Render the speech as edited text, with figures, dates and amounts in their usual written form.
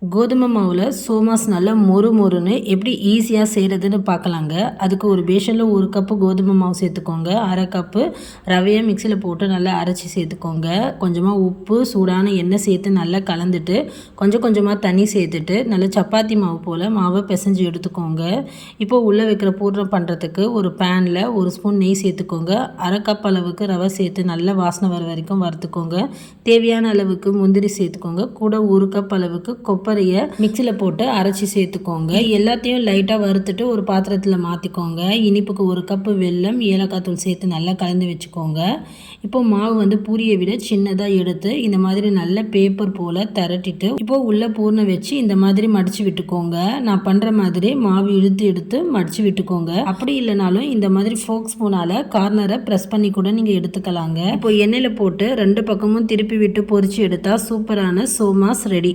கோதுமை மாவில் சோமாஸ் நல்லா மொறு மொறுன்னு எப்படி ஈஸியாக செய்கிறதுன்னு பார்க்கலாங்க. அதுக்கு ஒரு பேஷனில் 1 கப்பு கோதுமை மாவு சேர்த்துக்கோங்க. 1/2 கப்பு ரவையை மிக்சியில் போட்டு நல்லா அரைச்சி சேர்த்துக்கோங்க. கொஞ்சமாக உப்பு, சூடான எண்ணெய் சேர்த்து நல்லா கலந்துட்டு கொஞ்சம் கொஞ்சமாக தண்ணி சேர்த்துட்டு நல்லா சப்பாத்தி மாவு போல் மாவை பிசைஞ்சு எடுத்துக்கோங்க. இப்போது உள்ளே வைக்கிற பூர்ணம் பண்ணுறதுக்கு ஒரு பேனில் 1 ஸ்பூன் நெய் சேர்த்துக்கோங்க. 1/2 கப் அளவுக்கு ரவை சேர்த்து நல்லா வாசனை வர வரைக்கும் வறுத்துக்கோங்க. தேவையான அளவுக்கு முந்திரி சேர்த்துக்கோங்க. கூட 1 கப் அளவுக்கு கொப்பரையை மிக்சியில் போட்டு அரைச்சி சேர்த்துக்கோங்க. எல்லாத்தையும் லைட்டாக வறுத்துட்டு ஒரு பாத்திரத்தில் மாற்றிக்கோங்க. இனிப்புக்கு 1 கப்பு வெல்லம், ஏலக்காய் தூள் சேர்த்து நல்லா கலந்து வச்சுக்கோங்க. இப்போ மாவு பூரியை விட சின்னதாக எடுத்து இந்த மாதிரி நல்ல பேப்பர் போல் திரட்டிட்டு இப்போ உள்ள பூர்ணை வச்சு இந்த மாதிரி மடித்து விட்டுக்கோங்க. நான் பண்ணுற மாதிரி மாவு இழுத்து எடுத்து மடித்து விட்டுக்கோங்க. அப்படி இல்லைனாலும் இந்த மாதிரி ஃபோக் ஸ்பூனால் கார்னரை ப்ரெஸ் பண்ணி கூட நீங்கள் எடுத்துக்கலாங்க. இப்போ எண்ணெயில் போட்டு 2 பக்கமும் திருப்பி விட்டு பொரிச்சு எடுத்தால் சூப்பரான சோமாஸ் ரெடி.